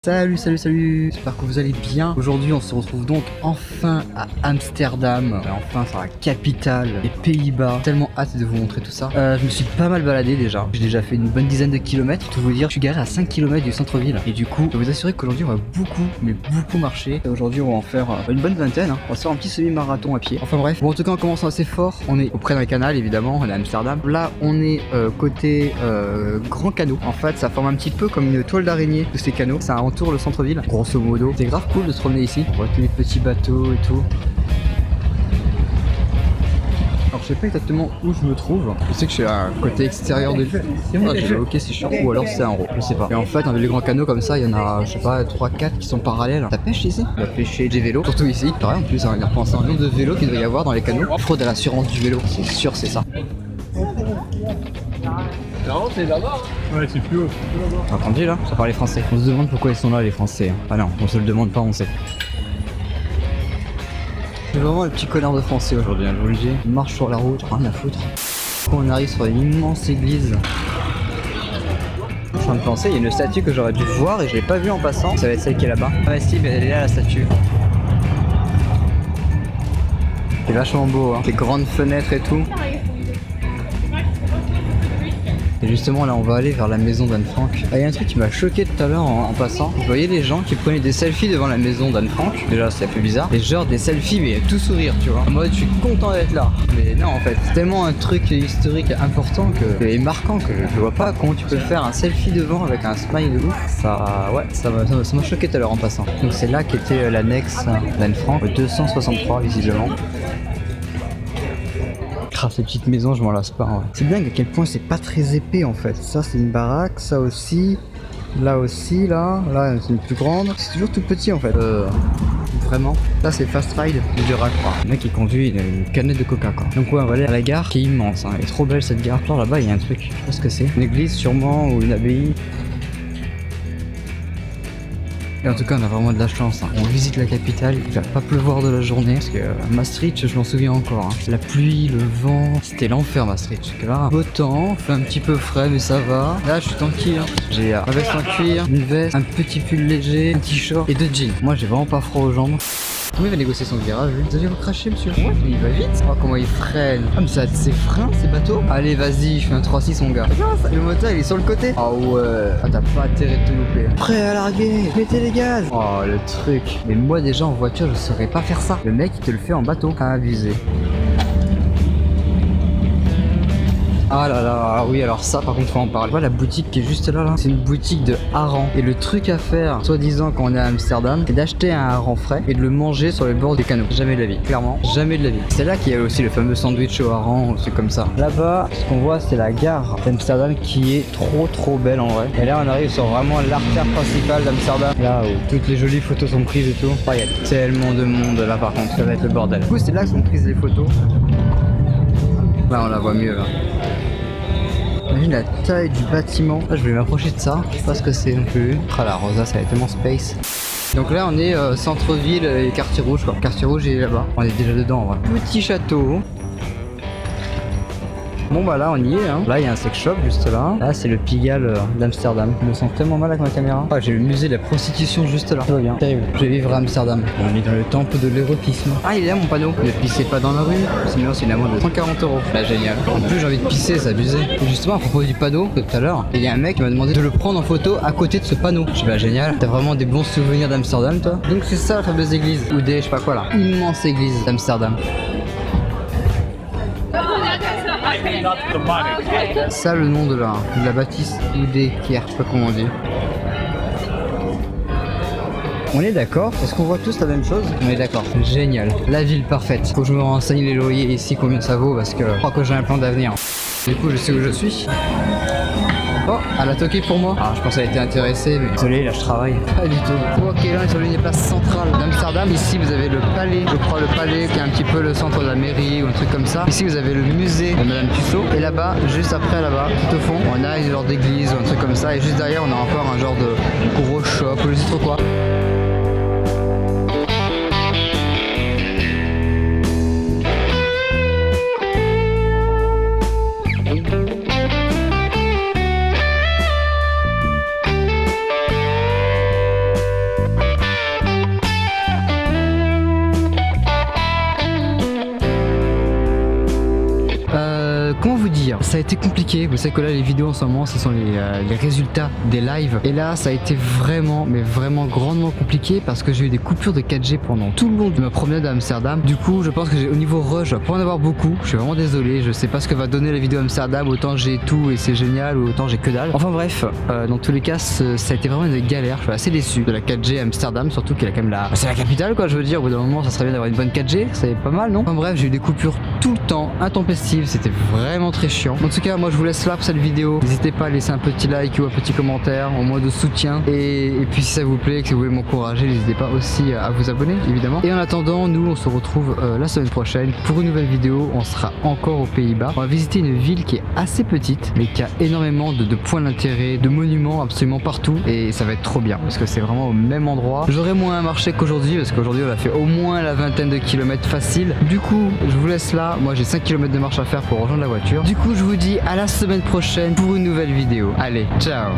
Salut, j'espère que vous allez bien. Aujourd'hui on se retrouve donc enfin à Amsterdam, enfin sur la capitale des Pays-Bas. Tellement hâte de vous montrer tout ça. Je me suis pas mal baladé déjà, j'ai déjà fait une bonne dizaine de kilomètres. Pour tout vous dire, je suis garé à 5 km du centre-ville. Et du coup, je peux vous assurer qu'aujourd'hui on va beaucoup marcher. Aujourd'hui on va en faire une bonne vingtaine, hein. On va se faire un petit semi-marathon à pied. Enfin bref, bon en tout cas on commence assez fort. On est auprès d'un canal évidemment, on est à Amsterdam. Là on est côté Grand Canot. En fait ça forme un petit peu comme une toile d'araignée de ces canaux. Ça entoure le centre-ville, grosso modo. C'est grave cool de se promener ici. On voit tous les petits bateaux et tout. Alors je sais pas exactement où je me trouve. Je sais que je suis à côté extérieur de l'île. J'ai le hockey c'est chiant. Ou alors c'est un row, je sais pas. Et en fait dans les grands canaux comme ça, il y en a je sais pas 3-4 qui sont parallèles. Ça pêche ici. On va pêcher des vélos, surtout ici. C'est vrai en plus, il y a pensé un nombre de vélos qu'il doit y avoir dans les canaux. Fraude à l'assurance du vélo, c'est sûr c'est ça. Non, c'est là-bas. Ouais, c'est plus haut. T'as entendu là? Ça parlait français. On se demande pourquoi ils sont là les Français. Ah non, on se le demande pas, on sait. C'est vraiment le petit connard de Français aujourd'hui, hein, je vous le dis. Il marche sur la route, rien à foutre. Quand on arrive sur une immense église, je suis en train de penser, il y a une statue que j'aurais dû voir et je l'ai pas vue en passant. Ça va être celle qui est là-bas. Ah mais si, mais elle est là la statue. C'est vachement beau, hein. Les grandes fenêtres et tout. Et justement là on va aller vers la maison d'Anne Frank. Ah, il y a un truc qui m'a choqué tout à l'heure en passant. Vous voyez les gens qui prenaient des selfies devant la maison d'Anne Frank. Déjà c'est un peu bizarre. Et genre des selfies mais tout sourire tu vois. En mode je suis content d'être là. Mais non en fait c'est tellement un truc historique important et marquant que je vois pas comment tu peux faire un selfie devant avec un smile de ouf. Ça ouais ça m'a choqué tout à l'heure en passant. Donc c'est là qu'était l'annexe d'Anne Frank, 263 visiblement. Ces petites maisons, je m'en lasse pas. Ouais. C'est dingue à quel point c'est pas très épais en fait. Ça, c'est une baraque, ça aussi. Là aussi, là c'est une plus grande. C'est toujours tout petit en fait. Vraiment. Là, c'est Fast Ride du Durac. Le mec il conduit une canette de coca quoi. Donc, ouais, on va aller à la gare qui est immense. Hein. Elle est trop belle cette gare. Genre là-bas, il y a un truc. Je sais pas ce que c'est. Une église sûrement ou une abbaye. Et en tout cas on a vraiment de la chance, hein. On visite la capitale, il va pas pleuvoir de la journée parce que Maastricht je m'en souviens encore, hein. La pluie, le vent, c'était l'enfer Maastricht. Parce que là, beau temps, fait un petit peu frais mais ça va. Là je suis tranquille, hein. J'ai un veste en cuir, une veste, un petit pull léger, un t-shirt et 2 jeans. Moi j'ai vraiment pas froid aux jambes. Comment il va négocier son virage lui? Vous allez recracher monsieur? Ouais, il va vite. Oh comment il freine. Ah mais ça a ses freins ces bateaux. Allez vas-y, je fais un 3-6 mon gars. Regarde, le moteur il est sur le côté. Ah ouais. Ah t'as pas intérêt de te louper. Prêt à larguer. Mettez les gaz. Oh le truc. Mais moi déjà en voiture je saurais pas faire ça. Le mec il te le fait en bateau. Abusé. Ah là là, oui alors ça par contre faut en parler. Voilà la boutique qui est juste là, c'est une boutique de hareng. Et le truc à faire, soi-disant quand on est à Amsterdam, c'est d'acheter un hareng frais et de le manger sur le bord des canaux. Jamais de la vie, clairement, jamais de la vie. C'est là qu'il y a aussi le fameux sandwich au hareng, c'est comme ça. Là-bas, ce qu'on voit c'est la gare d'Amsterdam qui est trop belle en vrai. Et là on arrive sur vraiment l'artère principale d'Amsterdam. Là où toutes les jolies photos sont prises et tout. Oh, il y a tellement de monde là par contre, ça va être le bordel. Du coup c'est là que sont prises les photos. Là on la voit mieux là. Imagine la taille du bâtiment. Là, je vais m'approcher de ça. Je sais pas ce que c'est non plus. Ah la Rosa, ça va être tellement space. Donc là, on est centre-ville et quartier rouge quoi. Quartier rouge il est là-bas. On est déjà dedans en vrai. Petit château. Bon bah là on y est hein. Là il y a un sex shop juste là. Là c'est le Pigalle d'Amsterdam. Je me sens tellement mal avec ma caméra. Ah j'ai le musée de la prostitution juste là. Tout va bien. Terrible. Je vais vivre à Amsterdam. On est dans le temple de l'érotisme. Ah il est là mon panneau. Ne pissez pas dans la rue. Sinon c'est une amende de 140 €. Bah génial. En plus j'ai envie de pisser, c'est abusé. Et justement à propos du panneau, tout à l'heure, il y a un mec qui m'a demandé de le prendre en photo à côté de ce panneau. Je dis bah génial. T'as vraiment des bons souvenirs d'Amsterdam toi. Donc c'est ça la fameuse église. Ou des je sais pas quoi là. Immense église d'Amsterdam. Ça le nom de la bâtisse Oudé Kier, je sais pas comment on dit. On est d'accord? Est-ce qu'on voit tous la même chose? On est d'accord. Génial. La ville parfaite. Faut que je me renseigne les loyers ici combien ça vaut parce que je crois que j'ai un plan d'avenir. Du coup je sais où je suis. Oh, elle a toqué pour moi. Ah, je pense qu'elle était intéressée, mais désolé, là je travaille. Pas du tout. Ok, là on est sur l'une des places centrales d'Amsterdam. Ici vous avez le palais, je crois le palais qui est un petit peu le centre de la mairie ou un truc comme ça. Ici vous avez le musée de Madame Tussaud. Et là-bas, juste après là-bas, tout au fond, on a une genre d'église ou un truc comme ça. Et juste derrière, on a encore un genre de gros shop ou je sais trop quoi. Ça a été compliqué. Vous savez que là les vidéos en ce moment ce sont les résultats des lives. Et là ça a été vraiment mais vraiment grandement compliqué parce que j'ai eu des coupures de 4G pendant tout le long de ma promenade à Amsterdam. Du coup je pense que au niveau rush je vais pas en avoir beaucoup. Je suis vraiment désolé. Je sais pas ce que va donner la vidéo à Amsterdam. Autant j'ai tout et c'est génial ou autant j'ai que dalle. Enfin bref, dans tous les cas ça a été vraiment une galère. Je suis assez déçu de la 4G à Amsterdam, surtout qu'elle a quand même c'est la capitale quoi. Je veux dire au bout d'un moment ça serait bien d'avoir une bonne 4G. C'est pas mal non? Enfin bref j'ai eu des coupures tout le temps intempestives. C'était vraiment très chiant. En tout cas moi je vous laisse là pour cette vidéo. N'hésitez pas à laisser un petit like ou un petit commentaire au moins de soutien et puis si ça vous plaît et que vous voulez m'encourager n'hésitez pas aussi à vous abonner évidemment. Et en attendant nous on se retrouve la semaine prochaine pour une nouvelle vidéo. On sera encore aux Pays-Bas. On va visiter une ville qui est assez petite mais qui a énormément de points d'intérêt, de monuments absolument partout et ça va être trop bien parce que c'est vraiment au même endroit. J'aurai moins marché qu'aujourd'hui parce qu'aujourd'hui on a fait au moins la vingtaine de kilomètres facile. Du coup je vous laisse là. Moi j'ai 5 km de marche à faire pour rejoindre la voiture. Du coup je vous dis à la semaine prochaine pour une nouvelle vidéo. Allez, ciao.